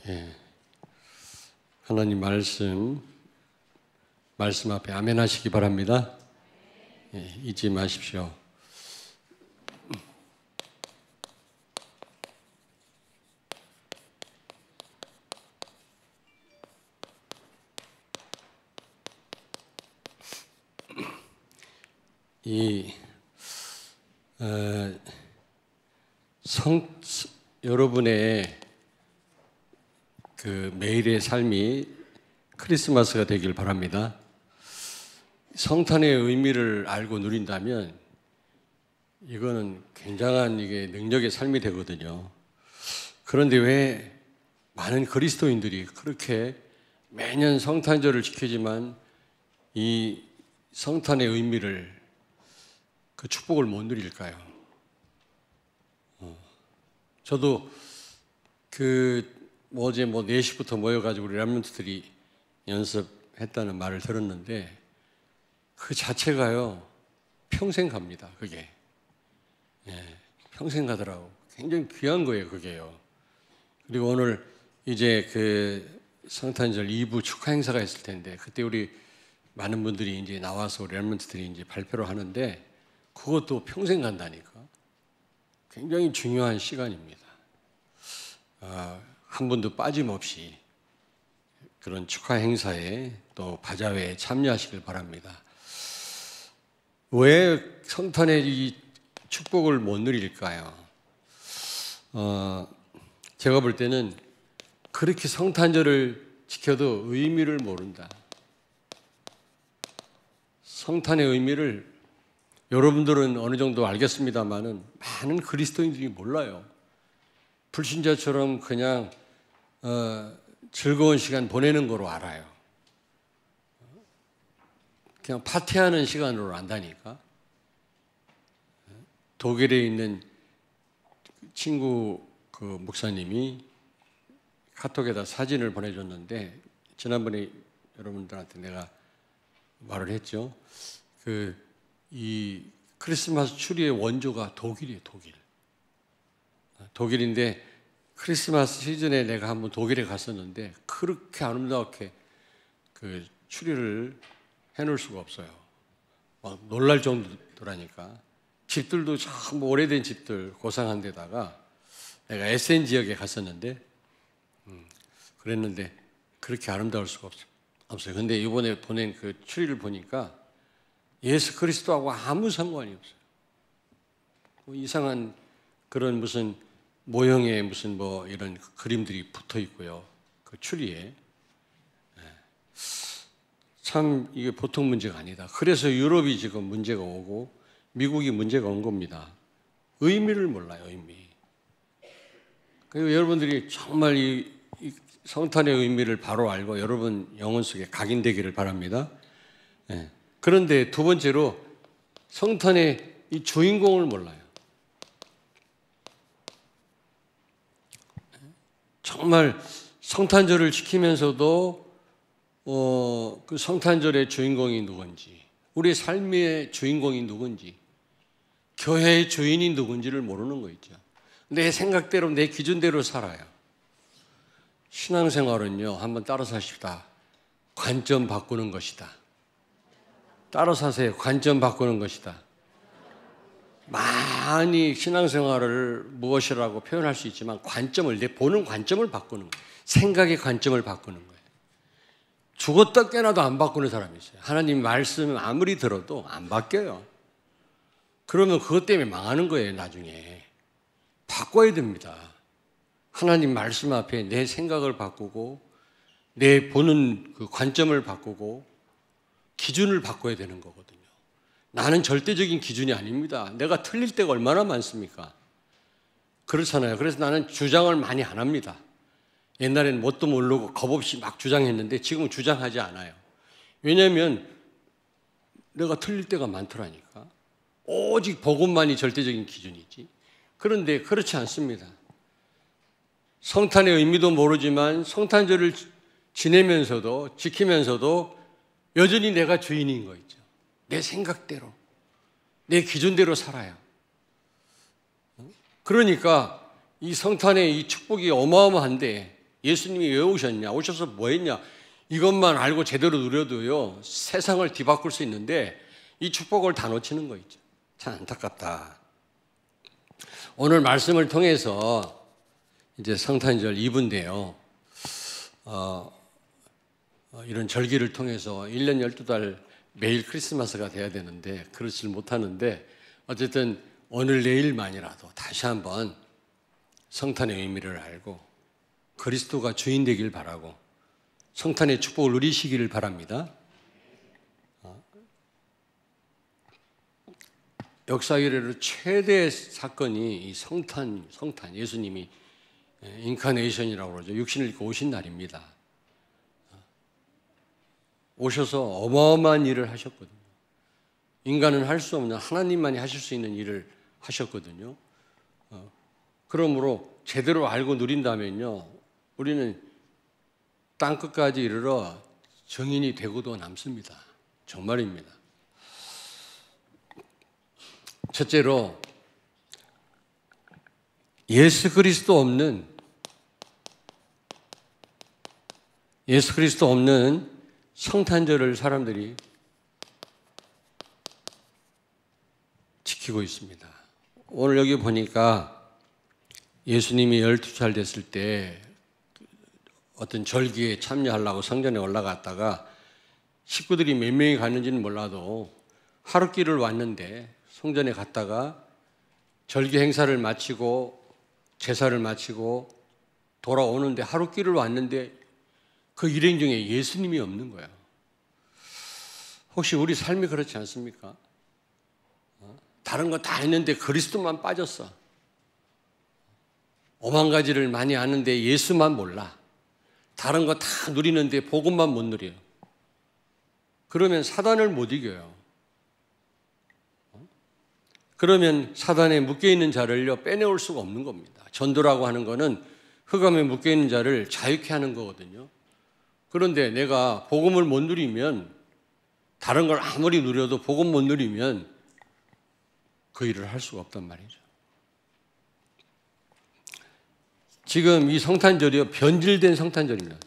예. 하나님 말씀 앞에 아멘 하시기 바랍니다. 예, 잊지 마십시오. 여러분의 그 매일의 삶이 크리스마스가 되길 바랍니다. 성탄의 의미를 알고 누린다면 이거는 굉장한 이게 능력의 삶이 되거든요. 그런데 왜 많은 그리스도인들이 그렇게 매년 성탄절을 지키지만 이 성탄의 의미를, 그 축복을 못 누릴까요? 저도 어제 4시부터 모여가지고 우리 랩런트들이 연습했다는 말을 들었는데 그 자체가요, 평생 갑니다, 그게. 예, 평생 가더라고. 굉장히 귀한 거예요, 그게요. 그리고 오늘 이제 그 성탄절 2부 축하 행사가 있을 텐데 그때 우리 많은 분들이 이제 나와서 우리 랩런트들이 이제 발표를 하는데 그것도 평생 간다니까. 굉장히 중요한 시간입니다. 한 분도 빠짐없이 그런 축하 행사에 또 바자회에 참여하시길 바랍니다. 왜 성탄의 이 축복을 못 누릴까요? 제가 볼 때는 그렇게 성탄절을 지켜도 의미를 모른다. 성탄의 의미를 여러분들은 어느 정도 알겠습니다만은 많은 그리스도인들이 몰라요. 불신자처럼 그냥 즐거운 시간 보내는 거로 알아요. 그냥 파티하는 시간으로 안다니까. 독일에 있는 친구 그 목사님이 카톡에다 사진을 보내줬는데 지난번에 여러분들한테 내가 말을 했죠. 이 크리스마스 추리의 원조가 독일이에요, 독일. 독일인데 크리스마스 시즌에 내가 한번 독일에 갔었는데 그렇게 아름답게 그 추리를 해놓을 수가 없어요. 막 놀랄 정도라니까. 집들도 참 오래된 집들, 고상한 데다가 내가 에센 지역에 갔었는데 그랬는데 그렇게 아름다울 수가 없어요. 근데 이번에 보낸 그 추리를 보니까 예수 그리스도하고 아무 상관이 없어요. 이상한 그런 무슨 모형에 무슨 이런 그림들이 붙어 있고요. 그 추리에. 참 이게 보통 문제가 아니다. 그래서 유럽이 지금 문제가 오고 미국이 문제가 온 겁니다. 의미를 몰라요, 의미. 그리고 여러분들이 정말 이 성탄의 의미를 바로 알고 여러분 영혼 속에 각인되기를 바랍니다. 그런데 두 번째로 성탄의 이 주인공을 몰라요. 정말 성탄절을 지키면서도 그 성탄절의 주인공이 누군지, 우리의 삶의 주인공이 누군지, 교회의 주인이 누군지를 모르는 거 있죠. 내 생각대로, 내 기준대로 살아요. 신앙생활은요, 한번 따라 사십시다. 관점 바꾸는 것이다. 따라 사세요. 관점 바꾸는 것이다. 많이 신앙생활을 무엇이라고 표현할 수 있지만 관점을, 내 보는 관점을 바꾸는 거예요. 생각의 관점을 바꾸는 거예요. 죽었다 깨나도 안 바꾸는 사람이 있어요. 하나님 말씀 아무리 들어도 안 바뀌어요. 그러면 그것 때문에 망하는 거예요, 나중에. 바꿔야 됩니다. 하나님 말씀 앞에 내 생각을 바꾸고 내 보는 그 관점을 바꾸고 기준을 바꿔야 되는 거거든요. 나는 절대적인 기준이 아닙니다. 내가 틀릴 때가 얼마나 많습니까? 그렇잖아요. 그래서 나는 주장을 많이 안 합니다. 옛날에는 뭣도 모르고 겁없이 막 주장했는데 지금은 주장하지 않아요. 왜냐하면 내가 틀릴 때가 많더라니까. 오직 복음만이 절대적인 기준이지. 그런데 그렇지 않습니다. 성탄의 의미도 모르지만 성탄절을 지내면서도, 지키면서도 여전히 내가 주인인 거 있죠. 내 생각대로, 내 기준대로 살아요. 그러니까 이 성탄의 이 축복이 어마어마한데 예수님이 왜 오셨냐? 오셔서 뭐 했냐? 이것만 알고 제대로 누려도요, 세상을 뒤바꿀 수 있는데 이 축복을 다 놓치는 거 있죠. 참 안타깝다. 오늘 말씀을 통해서 이제 성탄절 2부인데요. 이런 절기를 통해서 1년 12달 매일 크리스마스가 돼야 되는데 그렇지를 못하는데 어쨌든 오늘 내일만이라도 다시 한번 성탄의 의미를 알고 그리스도가 주인 되길 바라고 성탄의 축복을 누리시기를 바랍니다. 역사 이래로 최대 사건이 이 성탄, 예수님이 인카네이션이라고 그러죠. 육신을 입고 오신 날입니다. 오셔서 어마어마한 일을 하셨거든요. 인간은 할 수 없는 하나님만이 하실 수 있는 일을 하셨거든요. 그러므로 제대로 알고 누린다면요, 우리는 땅끝까지 이르러 정인이 되고도 남습니다. 정말입니다. 첫째로 예수 그리스도 없는 성탄절을 사람들이 지키고 있습니다. 오늘 여기 보니까 예수님이 12살 됐을 때 어떤 절기에 참여하려고 성전에 올라갔다가 식구들이 몇 명이 갔는지는 몰라도 하루길을 왔는데 성전에 갔다가 절기 행사를 마치고 제사를 마치고 돌아오는데 하루길을 왔는데 그 일행 중에 예수님이 없는 거예요. 혹시 우리 삶이 그렇지 않습니까? 다른 거 다 했는데 그리스도만 빠졌어. 오만 가지를 많이 아는데 예수만 몰라. 다른 거 다 누리는데 복음만 못 누려요. 그러면 사단을 못 이겨요. 그러면 사단에 묶여있는 자를요 빼내올 수가 없는 겁니다. 전도라고 하는 거는 흑암에 묶여있는 자를 자유케 하는 거거든요. 그런데 내가 복음을 못 누리면, 다른 걸 아무리 누려도 복음 못 누리면 그 일을 할 수가 없단 말이죠. 지금 이 성탄절이요, 변질된 성탄절입니다.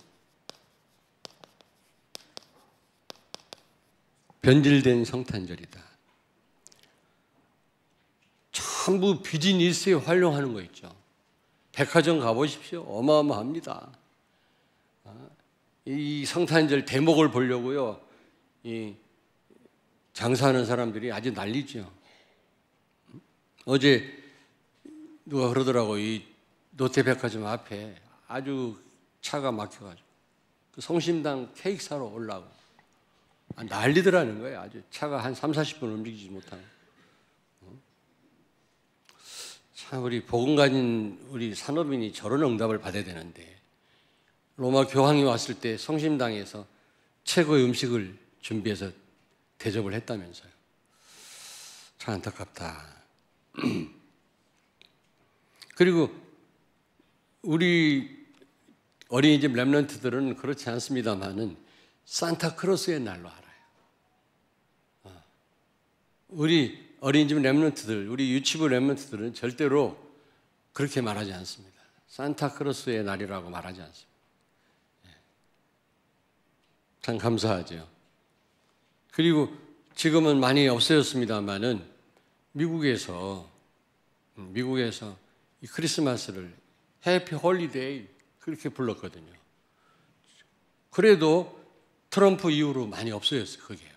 변질된 성탄절이다. 전부 비즈니스에 활용하는 거 있죠. 백화점 가보십시오. 어마어마합니다. 이 성탄절 대목을 보려고요, 이 장사하는 사람들이 아주 난리죠. 어제 누가 그러더라고, 이 롯데백화점 앞에 아주 차가 막혀가지고 그 성심당 케이크 사러 오려고 난리더라는 거예요. 아주 차가 한 30-40분 움직이지 못하는. 참 우리 복음 가진 우리 산업인이 저런 응답을 받아야 되는데, 로마 교황이 왔을 때 성심당에서 최고의 음식을 준비해서 대접을 했다면서요. 참 안타깝다. 그리고 우리 어린이집 렘넌트들은 그렇지 않습니다만은 산타크로스의 날로 알아요. 우리 어린이집 렘넌트들, 우리 유치부 렘넌트들은 절대로 그렇게 말하지 않습니다. 산타크로스의 날이라고 말하지 않습니다. 참 감사하죠. 그리고 지금은 많이 없어졌습니다만은 미국에서 이 크리스마스를 해피 홀리데이 그렇게 불렀거든요. 그래도 트럼프 이후로 많이 없어졌어요. 그게요.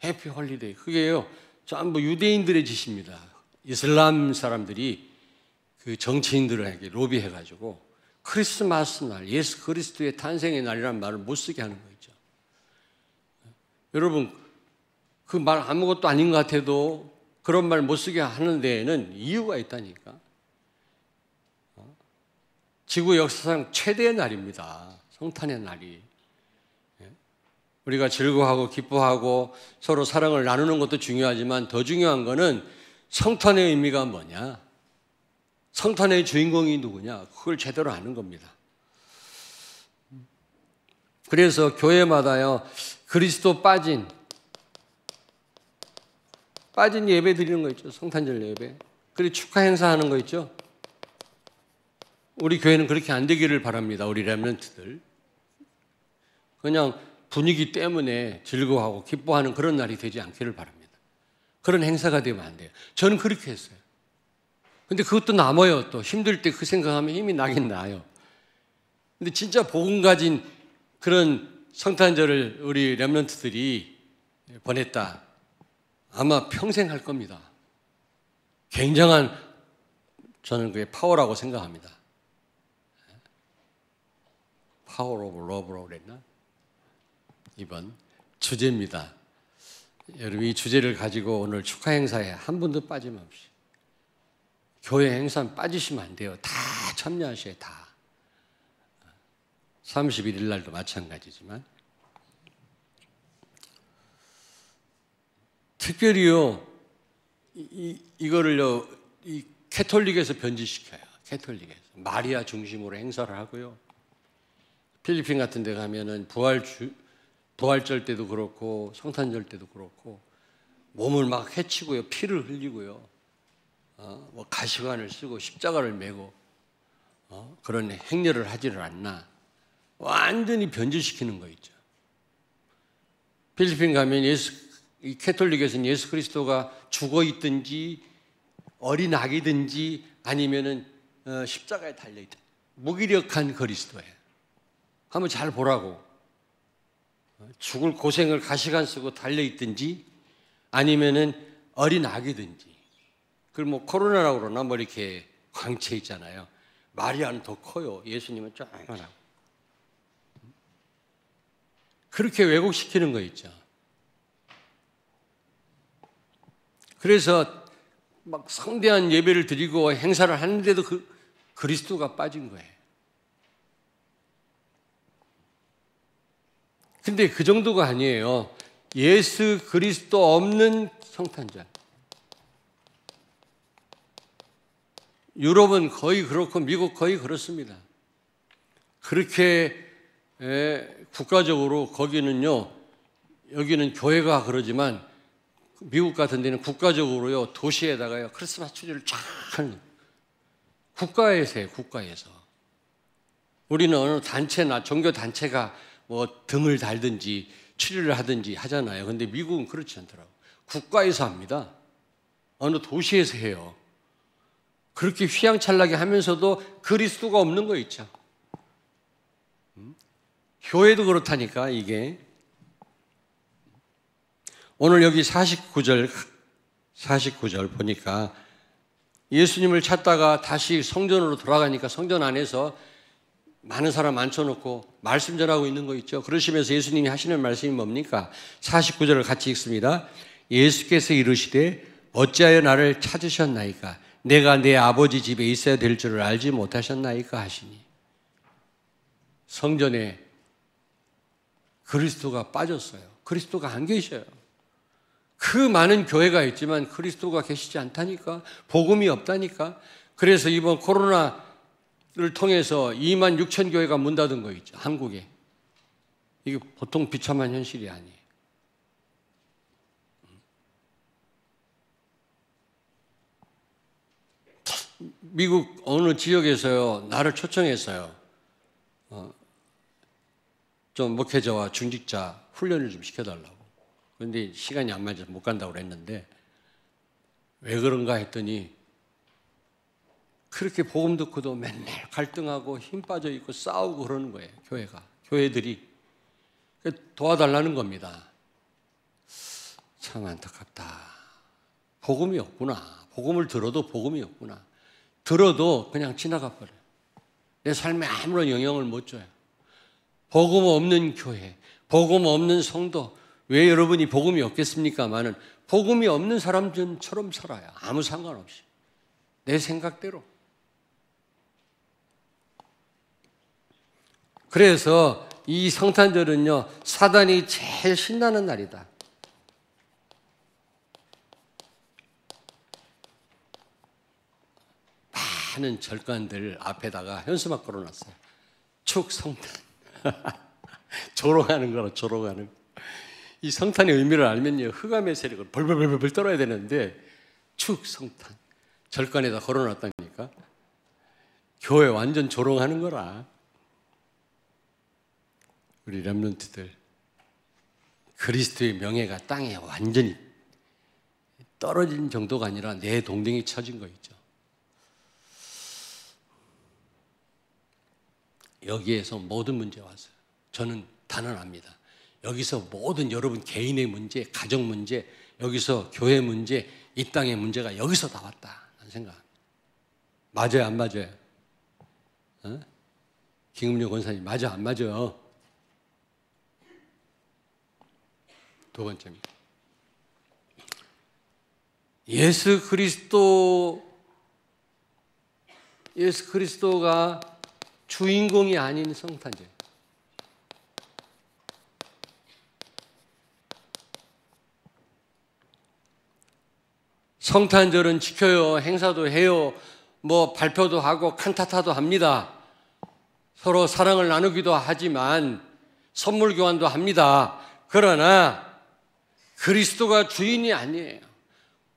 해피 홀리데이. 그게요, 전부 유대인들의 짓입니다. 이슬람 사람들이 그 정치인들에게 로비해가지고 크리스마스 날, 예수 그리스도의 탄생의 날이라는 말을 못 쓰게 하는 거 있죠. 여러분, 그 말 아무것도 아닌 것 같아도 그런 말 못 쓰게 하는 데에는 이유가 있다니까. 지구 역사상 최대의 날입니다. 성탄의 날이. 우리가 즐거워하고 기뻐하고 서로 사랑을 나누는 것도 중요하지만 더 중요한 거는 성탄의 의미가 뭐냐, 성탄의 주인공이 누구냐, 그걸 제대로 아는 겁니다. 그래서 교회마다요, 그리스도 빠진 예배 드리는 거 있죠. 성탄절 예배. 그리고 축하 행사하는 거 있죠. 우리 교회는 그렇게 안 되기를 바랍니다. 우리 렘넌트들. 그냥 분위기 때문에 즐거워하고 기뻐하는 그런 날이 되지 않기를 바랍니다. 그런 행사가 되면 안 돼요. 저는 그렇게 했어요. 근데 그것도 남아요. 또 힘들 때 그 생각하면 힘이 나긴 나요. 근데 진짜 복음 가진 그런 성탄절을 우리 렘넌트들이 보냈다. 아마 평생 할 겁니다. 굉장한 저는 그게 파워라고 생각합니다. 파워 오브 러브라고 그랬나? 이번 주제입니다. 여러분 이 주제를 가지고 오늘 축하 행사에 한 분도 빠짐없이 교회 행사는 빠지시면 안 돼요. 다 참여하셔야 다. 31일 날도 마찬가지지만 특별히요 이거를요 이 캐톨릭에서 변질시켜요. 캐톨릭에서 마리아 중심으로 행사를 하고요. 필리핀 같은 데 가면은 부활절 때도 그렇고 성탄절 때도 그렇고 몸을 막 해치고요. 피를 흘리고요. 뭐 가시관을 쓰고 십자가를 메고 그런 행렬을 하지를 않나. 완전히 변질시키는 거 있죠. 필리핀 가면 이 캐톨릭에서는 예수 그리스도가 죽어 있든지 어린 아기든지 아니면은 십자가에 달려 있다. 무기력한 그리스도예요. 한번 잘 보라고. 죽을 고생을 가시관 쓰고 달려 있든지 아니면은 어린 아기든지. 그리고 뭐 코로나라고 그러나 뭐 이렇게 광채 있잖아요. 마리아는 더 커요. 예수님은 조그만하고. 그렇게 왜곡시키는 거 있죠. 그래서 막 성대한 예배를 드리고 행사를 하는데도 그리스도가 빠진 거예요. 근데 그 정도가 아니에요. 예수 그리스도 없는 성탄절. 유럽은 거의 그렇고 미국 거의 그렇습니다. 그렇게 국가적으로 거기는요, 여기는 교회가 그러지만 미국 같은 데는 국가적으로요, 도시에다가요, 크리스마스 트리를 쫙 하는 국가에서 해요, 국가에서. 우리는 어느 단체나 종교 단체가 뭐 등을 달든지 추리를 하든지 하잖아요. 근데 미국은 그렇지 않더라고요. 국가에서 합니다. 어느 도시에서 해요. 그렇게 휘황찬란하게 하면서도 그리스도가 없는 거 있죠. 교회도 그렇다니까 이게. 오늘 여기 49절 보니까 예수님을 찾다가 다시 성전으로 돌아가니까 성전 안에서 많은 사람 앉혀놓고 말씀 전하고 있는 거 있죠. 그러시면서 예수님이 하시는 말씀이 뭡니까? 49절을 같이 읽습니다. 예수께서 이르시되 어찌하여 나를 찾으셨나이까? 내가 내 아버지 집에 있어야 될 줄을 알지 못하셨나이까 하시니. 성전에 그리스도가 빠졌어요. 그리스도가 안 계셔요. 그 많은 교회가 있지만 그리스도가 계시지 않다니까. 복음이 없다니까. 그래서 이번 코로나를 통해서 2만 6천 교회가 문 닫은 거 있죠. 한국에. 이게 보통 비참한 현실이 아니에요. 미국 어느 지역에서요, 나를 초청했어요. 좀 목회자와 중직자 훈련을 좀 시켜달라고. 그런데 시간이 안 맞아서 못 간다고 그랬는데 왜 그런가 했더니 그렇게 복음 듣고도 맨날 갈등하고 힘 빠져 있고 싸우고 그러는 거예요. 교회들이 도와달라는 겁니다. 참 안타깝다. 복음이 없구나. 복음을 들어도 복음이 없구나. 들어도 그냥 지나가 버려요. 내 삶에 아무런 영향을 못 줘요. 복음 없는 교회, 복음 없는 성도, 왜 여러분이 복음이 없겠습니까마는 복음이 없는 사람들처럼 살아요. 아무 상관없이. 내 생각대로. 그래서 이 성탄절은요, 사단이 제일 신나는 날이다. 많은 절간들 앞에다가 현수막 걸어놨어요. 축성탄. 조롱하는 거라, 조롱하는 거. 이 성탄의 의미를 알면요, 흑암의 세력을 벌벌벌벌 떨어야 되는데 축성탄 절간에다 걸어놨다니까. 교회 완전 조롱하는 거라. 우리 렘넌트들 그리스도의 명예가 땅에 완전히 떨어진 정도가 아니라 내 동댕이 쳐진 거 있죠. 여기에서 모든 문제 왔어요. 저는 단언합니다. 여기서 모든 여러분 개인의 문제, 가정 문제, 여기서 교회 문제, 이 땅의 문제가 여기서 다 왔다. 난 생각합니다. 맞아요, 안 맞아요? 어? 김금룡 권사님, 맞아, 안 맞아요? 두 번째입니다. 예수 그리스도가 주인공이 아닌 성탄절. 성탄절은 지켜요, 행사도 해요, 뭐 발표도 하고 칸타타도 합니다. 서로 사랑을 나누기도 하지만 선물 교환도 합니다. 그러나 그리스도가 주인이 아니에요.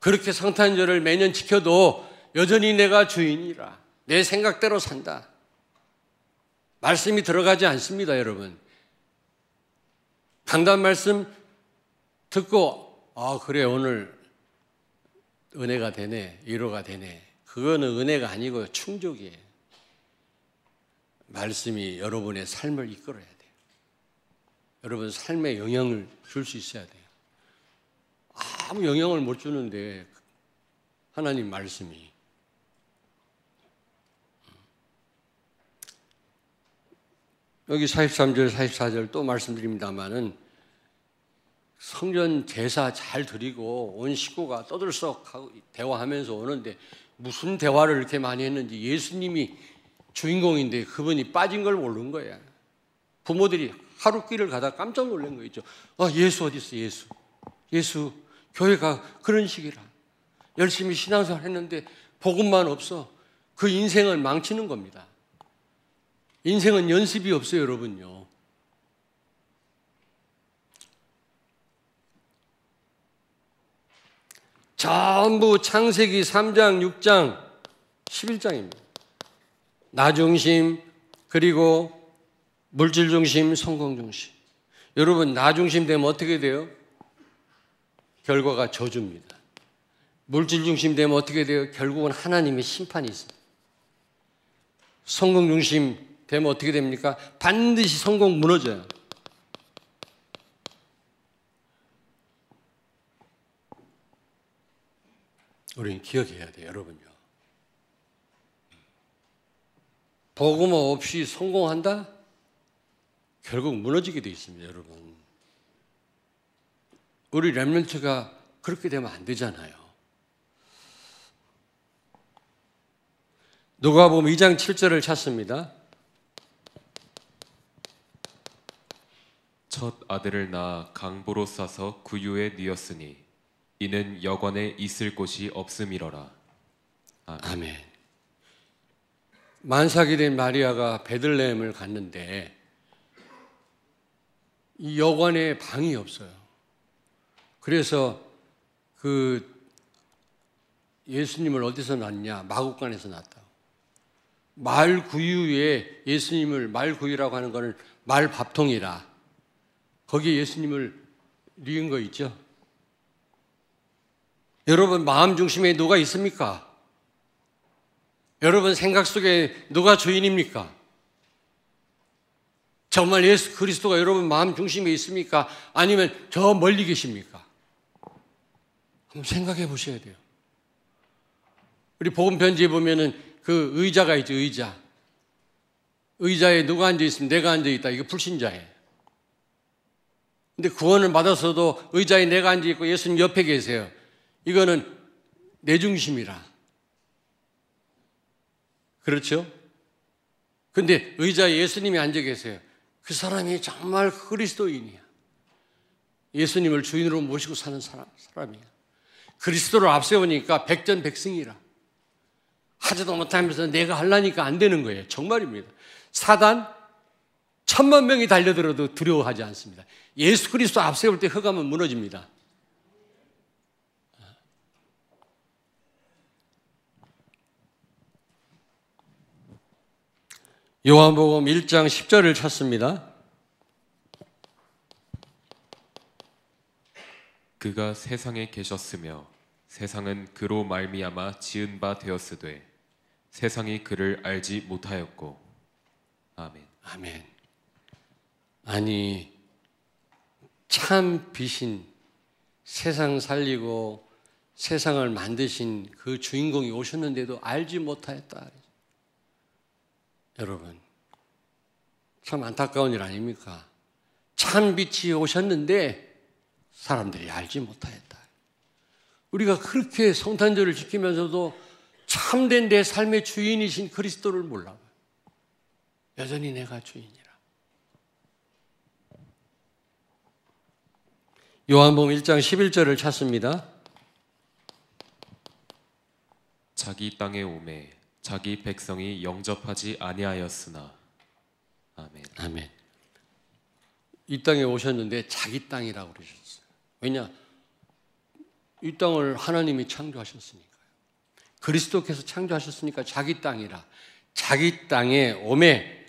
그렇게 성탄절을 매년 지켜도 여전히 내가 주인이라, 내 생각대로 산다. 말씀이 들어가지 않습니다, 여러분. 강단 말씀 듣고 그래, 오늘 은혜가 되네, 위로가 되네. 그거는 은혜가 아니고 충족이에요. 말씀이 여러분의 삶을 이끌어야 돼요. 여러분 삶에 영향을 줄 수 있어야 돼요. 아무 영향을 못 주는데 하나님 말씀이. 여기 43절, 44절 또 말씀드립니다마는 성전 제사 잘 드리고 온 식구가 떠들썩 대화하면서 오는데 무슨 대화를 이렇게 많이 했는지, 예수님이 주인공인데 그분이 빠진 걸 모르는 거야. 부모들이 하루 길을 가다 깜짝 놀란 거 있죠. 예수 어디 있어, 예수. 예수 교회가 그런 식이라. 열심히 신앙생활 했는데 복음만 없어. 그 인생을 망치는 겁니다. 인생은 연습이 없어요, 여러분요. 전부 창세기 3장, 6장, 11장입니다. 나 중심, 그리고 물질 중심, 성공 중심. 여러분, 나 중심 되면 어떻게 돼요? 결과가 저주입니다. 물질 중심 되면 어떻게 돼요? 결국은 하나님의 심판이 있습니다. 성공 중심 되면 어떻게 됩니까? 반드시 성공 무너져요. 우리는 기억해야 돼요, 여러분요. 복음 없이 성공한다? 결국 무너지게 돼 있습니다, 여러분. 우리 렘넌트가 그렇게 되면 안 되잖아요. 누가복음 2장 7절을 찾습니다. 첫 아들을 낳아 강보로 싸서 구유에 뉘었으니 이는 여관에 있을 곳이 없음이러라. 아멘. 만삭이 된 마리아가 베들레헴을 갔는데 이 여관에 방이 없어요. 그래서 그 예수님을 어디서 낳냐? 마구간에서 낳았다. 말 구유에 예수님을, 말 구유라고 하는 것은 말 밥통이라 거기에 예수님을 뉘은 거 있죠. 여러분 마음 중심에 누가 있습니까? 여러분 생각 속에 누가 주인입니까? 정말 예수 그리스도가 여러분 마음 중심에 있습니까? 아니면 저 멀리 계십니까? 한번 생각해 보셔야 돼요. 우리 복음 편지에 보면은 그 의자가 있죠, 의자. 의자에 누가 앉아 있으면 내가 앉아 있다. 이거 불신자예요. 근데 구원을 받아서도 의자에 내가 앉아 있고 예수님 옆에 계세요. 이거는 내 중심이라. 그렇죠? 근데 의자에 예수님이 앉아 계세요. 그 사람이 정말 그리스도인이야. 예수님을 주인으로 모시고 사는 사람이야. 그리스도를 앞세우니까 백전백승이라. 하지도 못하면서 내가 하려니까 안 되는 거예요. 정말입니다. 사단 1000만 명이 달려들어도 두려워하지 않습니다. 예수 그리스도 앞세울 때 흑암은 무너집니다. 요한복음 1장 10절을 찾습니다. 그가 세상에 계셨으며 세상은 그로 말미암아 지은 바 되었으되 세상이 그를 알지 못하였고. 아멘. 아멘. 아니, 참 빛인, 세상 살리고 세상을 만드신 그 주인공이 오셨는데도 알지 못하였다. 여러분, 참 안타까운 일 아닙니까? 참 빛이 오셨는데 사람들이 알지 못하였다. 우리가 그렇게 성탄절을 지키면서도 참된 내 삶의 주인이신 그리스도를 몰라봐요. 여전히 내가 주인이라. 요한복음 1장 11절을 찾습니다. 자기 땅에 오매 자기 백성이 영접하지 아니하였으나. 아멘. 아멘. 이 땅에 오셨는데 자기 땅이라고 그러셨어요. 왜냐? 이 땅을 하나님이 창조하셨으니까요. 그리스도께서 창조하셨으니까 자기 땅이라. 자기 땅에 오매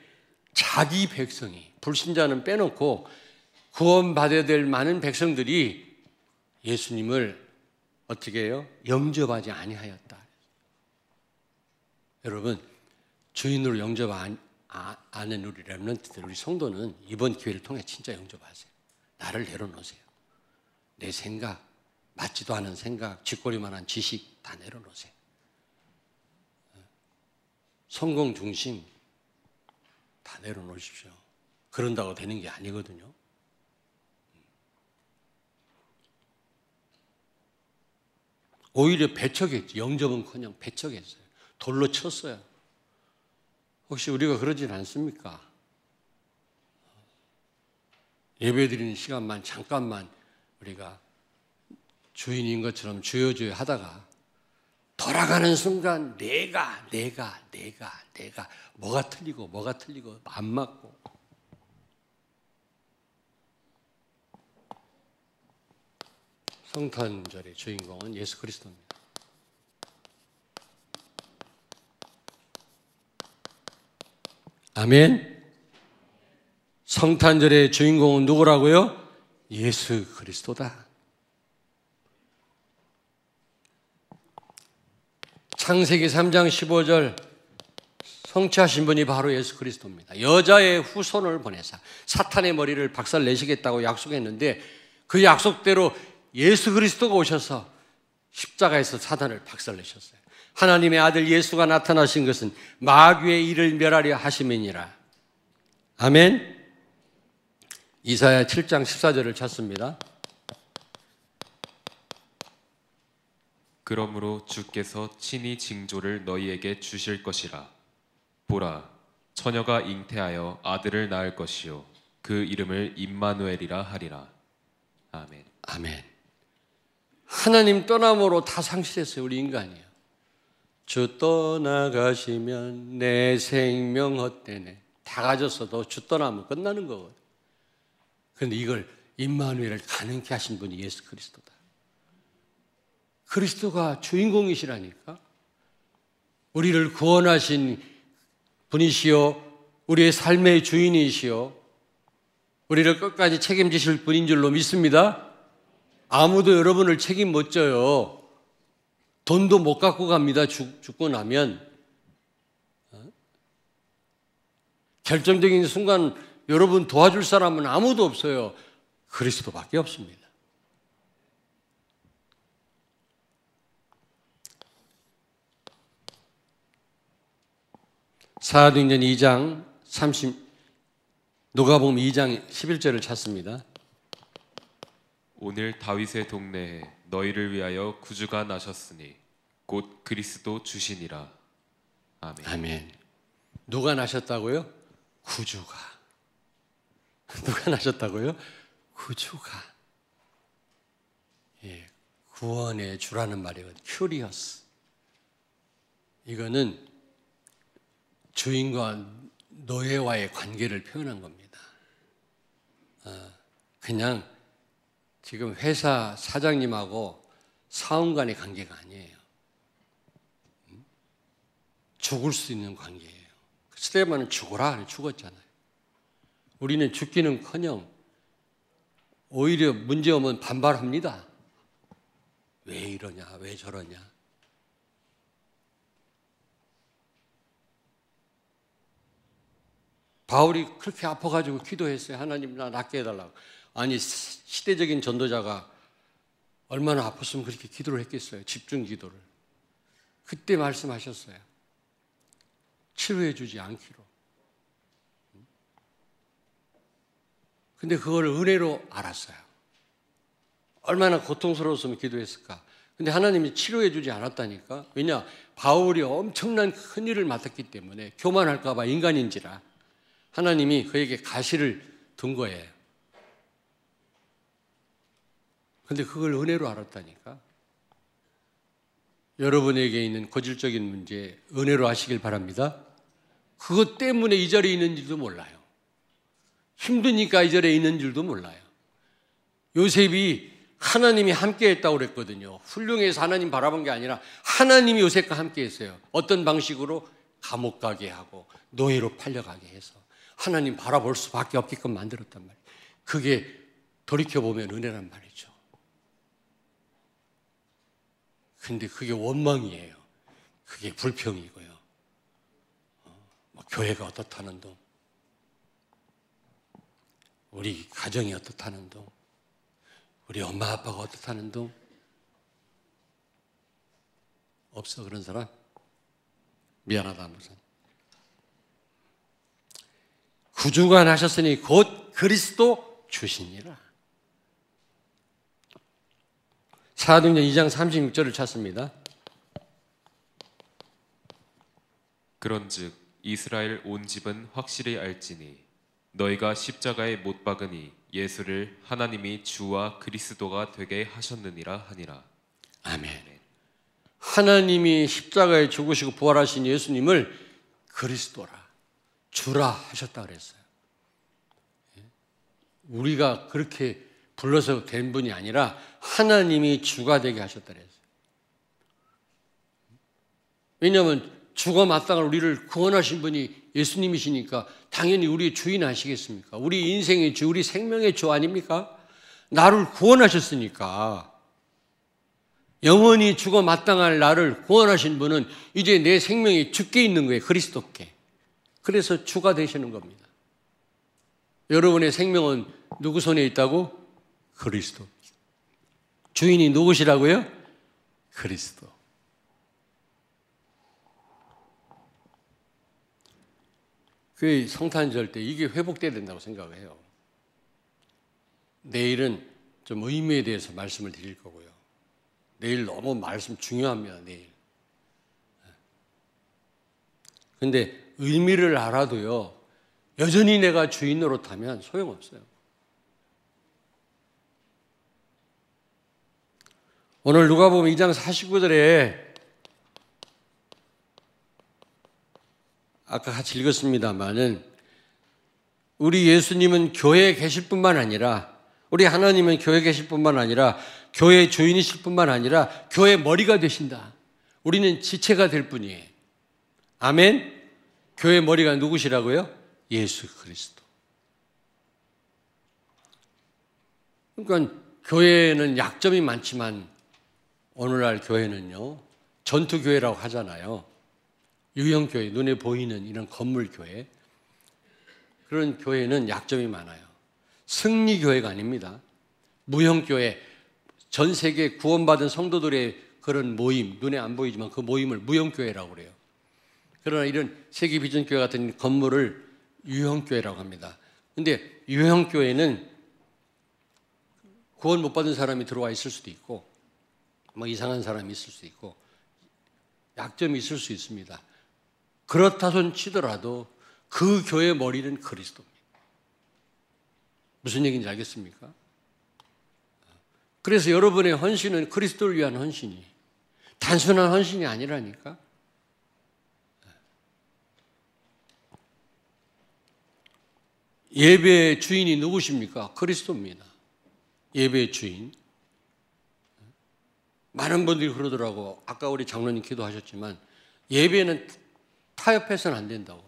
자기 백성이, 불신자는 빼놓고 구원받아야 될 많은 백성들이 예수님을 어떻게 해요? 영접하지 아니하였다. 여러분, 주인으로 영접 아는 우리 렘넌트들, 우리 성도는 이번 기회를 통해 진짜 영접하세요. 나를 내려놓으세요. 내 생각, 맞지도 않은 생각, 쥐꼬리만한 지식 다 내려놓으세요. 성공 중심 다 내려놓으십시오. 그런다고 되는 게 아니거든요. 오히려 배척했지. 영접은커녕 배척했어요. 돌로 쳤어요. 혹시 우리가 그러진 않습니까? 예배드리는 시간만 잠깐만 우리가 주인인 것처럼 주여 하다가 돌아가는 순간 내가 뭐가 틀리고 안 맞고. 성탄절의 주인공은 예수 그리스도입니다. 아멘. 성탄절의 주인공은 누구라고요? 예수 그리스도다. 창세기 3장 15절 성취하신 분이 바로 예수 그리스도입니다. 여자의 후손을 보내사 사탄의 머리를 박살내시겠다고 약속했는데 그 약속대로 예수 그리스도가 오셔서 십자가에서 사탄을 박살내셨어요. 하나님의 아들 예수가 나타나신 것은 마귀의 일을 멸하려 하심이니라. 아멘. 이사야 7장 14절을 찾습니다. 그러므로 주께서 친히 징조를 너희에게 주실 것이라. 보라, 처녀가 잉태하여 아들을 낳을 것이요 그 이름을 임마누엘이라 하리라. 아멘. 아멘. 하나님 떠남으로 다 상실했어요. 우리 인간이요. 주 떠나가시면 내 생명 헛되네. 다 가졌어도 주 떠나면 끝나는 거거든. 그런데 이걸 임마누엘을 가능케 하신 분이 예수 그리스도다. 그리스도가 주인공이시라니까. 우리를 구원하신 분이시요 우리의 삶의 주인이시요 우리를 끝까지 책임지실 분인 줄로 믿습니다. 아무도 여러분을 책임 못 져요. 돈도 못 갖고 갑니다. 죽고 나면. 결정적인 순간 여러분 도와줄 사람은 아무도 없어요. 그리스도밖에 없습니다. 사도행전 2장 30 누가복음 2장 11절을 찾습니다. 오늘 다윗의 동네에 너희를 위하여 구주가 나셨으니 곧 그리스도 주시니라. 아멘. 아멘. 누가 나셨다고요? 구주가. 누가 나셨다고요? 구주가. 예, 구원의 주라는 말이거든요. 큐리어스. 이거는 주인과 노예와의 관계를 표현한 겁니다. 그냥 지금 회사 사장님하고 사원간의 관계가 아니에요. 죽을 수 있는 관계예요. 스데반은 죽어라 죽었잖아요. 우리는 죽기는커녕 오히려 문제 오면 반발합니다. 왜 이러냐, 왜 저러냐. 바울이 그렇게 아파가지고 기도했어요. 하나님 나 낫게 해달라고. 아니 시대적인 전도자가 얼마나 아팠으면 그렇게 기도를 했겠어요. 집중 기도를. 그때 말씀하셨어요. 치료해 주지 않기로. 근데 그걸 은혜로 알았어요. 얼마나 고통스러웠으면 기도했을까. 근데 하나님이 치료해 주지 않았다니까. 왜냐? 바울이 엄청난 큰 일을 맡았기 때문에 교만할까 봐 인간인지라 하나님이 그에게 가시를 둔 거예요. 근데 그걸 은혜로 알았다니까. 여러분에게 있는 고질적인 문제 은혜로 하시길 바랍니다. 그것 때문에 이 자리에 있는 줄도 몰라요. 힘드니까 이 자리에 있는 줄도 몰라요. 요셉이 하나님이 함께 했다고 그랬거든요. 훌륭해서 하나님 바라본 게 아니라 하나님이 요셉과 함께 했어요. 어떤 방식으로? 감옥 가게 하고 노예로 팔려가게 해서 하나님 바라볼 수밖에 없게끔 만들었단 말이에요. 그게 돌이켜보면 은혜란 말이죠. 근데 그게 원망이에요. 그게 불평이고요. 교회가 어떻다는 둥, 우리 가정이 어떻다는 둥, 우리 엄마 아빠가 어떻다는 둥. 없어 그런 사람? 미안하다 무슨. 구주가 나셨으니 곧 그리스도 주시니라. 사도행전 2장 36절을 찾습니다. 그런즉 이스라엘 온 집은 확실히 알지니 너희가 십자가에 못 박으니 예수를 하나님이 주와 그리스도가 되게 하셨느니라 하니라. 아멘. 하나님이 십자가에 죽으시고 부활하신 예수님을 그리스도라, 주라 하셨다 그랬어요. 우리가 그렇게 불러서 된 분이 아니라 하나님이 주가 되게 하셨다 그랬어요. 왜냐하면 주가 마땅한 우리를 구원하신 분이 예수님이시니까 당연히 우리의 주인 아시겠습니까? 우리 인생의 주, 우리 생명의 주 아닙니까? 나를 구원하셨으니까 영원히 죽어 마땅할 나를 구원하신 분은 이제 내 생명이 주께 있는 거예요. 그리스도께. 그래서 주가 되시는 겁니다. 여러분의 생명은 누구 손에 있다고? 그리스도. 주인이 누구시라고요? 그리스도. 그 성탄절 때 이게 회복돼야 된다고 생각을 해요. 내일은 좀 의미에 대해서 말씀을 드릴 거고요. 내일 너무 말씀 중요합니다. 내일. 근데 의미를 알아도요, 여전히 내가 주인 노릇하면 소용없어요. 오늘 누가복음 2장 49절에 아까 같이 읽었습니다마는 우리 예수님은 교회에 계실 뿐만 아니라, 우리 하나님은 교회에 계실 뿐만 아니라 교회 주인이실 뿐만 아니라 교회 머리가 되신다. 우리는 지체가 될 뿐이에요. 아멘. 교회 머리가 누구시라고요? 예수 그리스도. 그러니까 교회는 약점이 많지만 오늘날 교회는요, 전투교회라고 하잖아요. 유형교회, 눈에 보이는 이런 건물교회. 그런 교회는 약점이 많아요. 승리교회가 아닙니다. 무형교회, 전 세계 구원받은 성도들의 그런 모임, 눈에 안 보이지만 그 모임을 무형교회라고 그래요. 그러나 이런 세계비전교회 같은 건물을 유형교회라고 합니다. 근데 유형교회는 구원 못 받은 사람이 들어와 있을 수도 있고, 뭐 이상한 사람이 있을 수도 있고, 약점이 있을 수 있습니다. 그렇다 손 치더라도 그 교회의 머리는 그리스도입니다. 무슨 얘기인지 알겠습니까? 그래서 여러분의 헌신은 그리스도를 위한 헌신이, 단순한 헌신이 아니라니까. 예배의 주인이 누구십니까? 그리스도입니다. 예배의 주인. 많은 분들이 그러더라고. 아까 우리 장로님 기도하셨지만 예배는 타협해서는 안 된다고.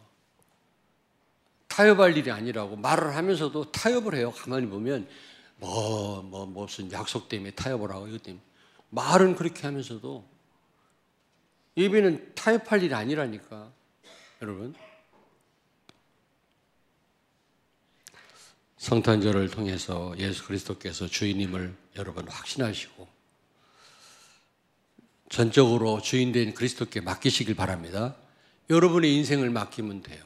타협할 일이 아니라고 말을 하면서도 타협을 해요. 가만히 보면 무슨 약속 때문에 타협을 하고 이것 때문에 말은 그렇게 하면서도 예배는 타협할 일이 아니라니까. 여러분, 성탄절을 통해서 예수 그리스도께서 주인임을 여러분 확신하시고 전적으로 주인된 그리스도께 맡기시길 바랍니다. 여러분의 인생을 맡기면 돼요.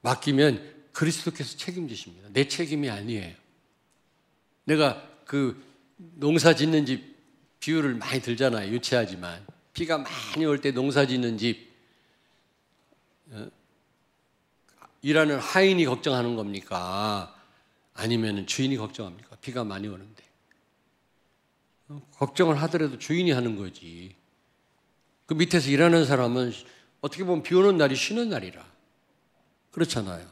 맡기면 그리스도께서 책임지십니다. 내 책임이 아니에요. 내가 그 농사 짓는 집 비유를 많이 들잖아요. 유치하지만 비가 많이 올 때 농사 짓는 집 일하는 하인이 걱정하는 겁니까? 아니면 주인이 걱정합니까? 비가 많이 오는데 걱정을 하더라도 주인이 하는 거지. 그 밑에서 일하는 사람은 어떻게 보면 비 오는 날이 쉬는 날이라 그렇잖아요.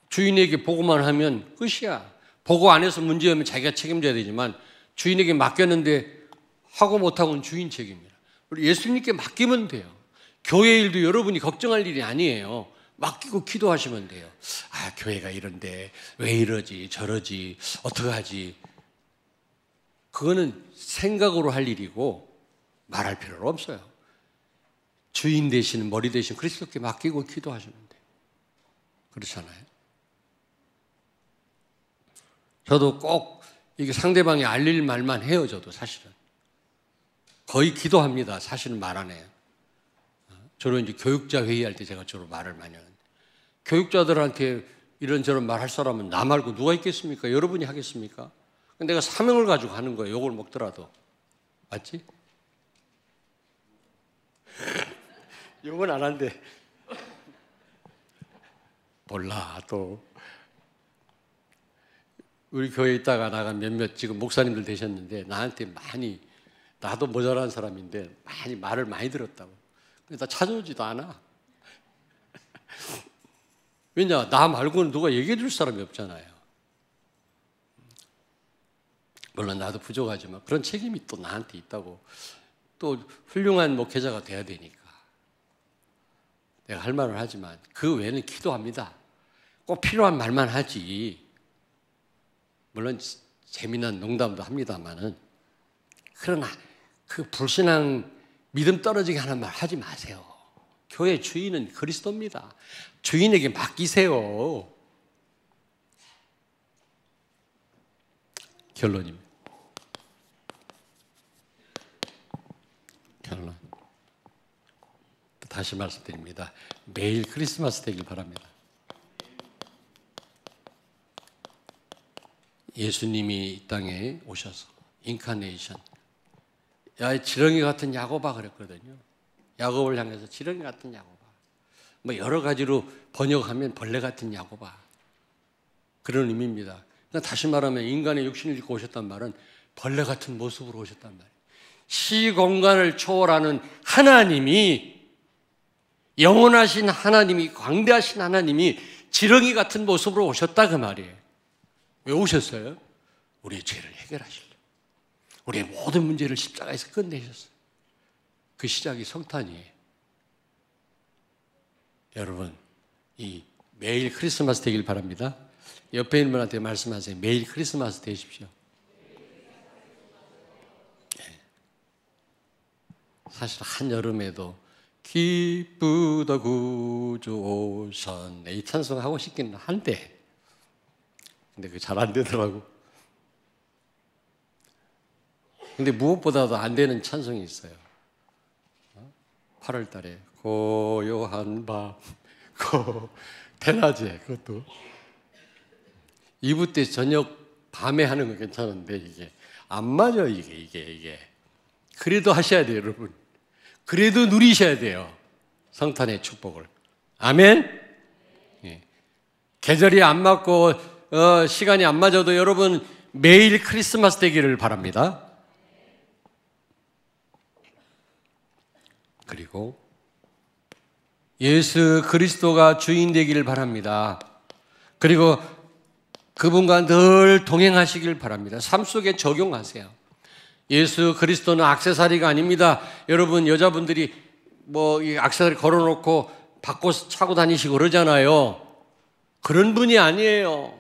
주인에게 보고만 하면 끝이야. 보고 안 해서 문제하면 자기가 책임져야 되지만 주인에게 맡겼는데 하고 못하고는 주인 책임이라. 우리 예수님께 맡기면 돼요. 교회 일도 여러분이 걱정할 일이 아니에요. 맡기고 기도하시면 돼요. 아, 교회가 이런데 왜 이러지 저러지 어떡하지. 그거는 생각으로 할 일이고 말할 필요가 없어요. 주인 되시는 머리 되신 그리스도께 맡기고 기도하시면 돼요. 그렇잖아요. 저도 꼭 이게 상대방이 알릴 말만 해요. 저도 사실은 거의 기도합니다. 사실은 말 안 해요. 저는 이제 교육자 회의할 때 제가 주로 말을 많이 하는데 교육자들한테 이런저런 말 할 사람은 나 말고 누가 있겠습니까? 여러분이 하겠습니까? 내가 사명을 가지고 하는 거예요. 욕을 먹더라도. 맞지? 욕은 안 한대. 몰라 또. 우리 교회에 있다가 나간 몇몇 지금 목사님들 되셨는데 나한테 많이 나도 모자란 사람인데 많이 말을 많이 들었다고. 근데 나 찾아오지도 않아. 왜냐? 나 말고는 누가 얘기해 줄 사람이 없잖아요. 물론 나도 부족하지만 그런 책임이 또 나한테 있다고. 또 훌륭한 목회자가 돼야 되니까 내가 할 말을 하지만 그 외에는 기도합니다. 꼭 필요한 말만 하지. 물론 재미난 농담도 합니다만은 그러나 그 불신앙 믿음 떨어지게 하는 말 하지 마세요. 교회 주인은 그리스도입니다. 주인에게 맡기세요. 결론입니다. 결론. 다시 말씀드립니다. 매일 크리스마스 되길 바랍니다. 예수님이 이 땅에 오셔서 인카네이션. 야, 지렁이 같은 야고바 그랬거든요. 야곱을 향해서 지렁이 같은 야고바. 뭐 여러 가지로 번역하면 벌레 같은 야고바. 그런 의미입니다. 그러니까 다시 말하면 인간의 육신을 입고 오셨단 말은 벌레 같은 모습으로 오셨단 말이에요. 시공간을 초월하는 하나님이, 영원하신 하나님이, 광대하신 하나님이 지렁이 같은 모습으로 오셨다 그 말이에요. 왜 오셨어요? 우리의 죄를 해결하시려고. 우리의 모든 문제를 십자가에서 끝내셨어요. 그 시작이 성탄이에요. 여러분, 이 매일 크리스마스 되길 바랍니다. 옆에 있는 분한테 말씀하세요. 매일 크리스마스 되십시오. 사실 한여름에도 기쁘다 구주 오셨네 이 찬송 하고 싶기는 한데 근데 그게 잘 안 되더라고. 근데 무엇보다도 안 되는 찬송이 있어요. 8월 달에 고요한 밤 대낮에 그것도 2부 때 저녁 밤에 하는 건 괜찮은데 이게 안 맞아요. 이게 그래도 하셔야 돼요. 여러분 그래도 누리셔야 돼요. 성탄의 축복을. 아멘. 예. 계절이 안 맞고 시간이 안 맞아도 여러분 매일 크리스마스 되기를 바랍니다. 그리고 예수 그리스도가 주인 되기를 바랍니다. 그리고 그분과 늘 동행하시길 바랍니다. 삶 속에 적용하세요. 예수 그리스도는 액세서리가 아닙니다. 여러분 여자분들이 뭐 이 액세서리 걸어놓고 바꿔 차고 다니시고 그러잖아요. 그런 분이 아니에요.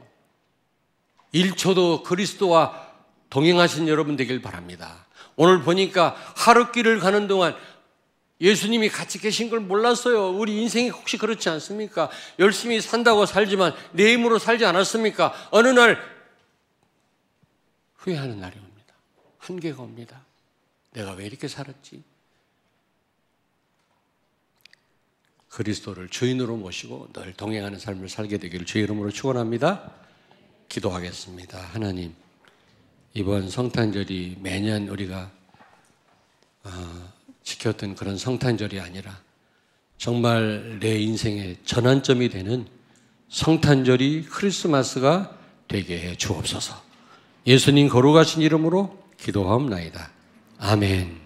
1초도 그리스도와 동행하신 여러분 되길 바랍니다. 오늘 보니까 하룻길을 가는 동안 예수님이 같이 계신 걸 몰랐어요. 우리 인생이 혹시 그렇지 않습니까? 열심히 산다고 살지만 내 힘으로 살지 않았습니까? 어느 날 후회하는 날이 옵니다. 한계가 옵니다. 내가 왜 이렇게 살았지? 그리스도를 주인으로 모시고 늘 동행하는 삶을 살게 되기를 주의 이름으로 축원합니다. 기도하겠습니다. 하나님, 이번 성탄절이 매년 우리가 지켰던 그런 성탄절이 아니라 정말 내 인생의 전환점이 되는 성탄절이 크리스마스가 되게 해 주옵소서. 예수님 거룩하신 이름으로 기도하옵나이다. 아멘.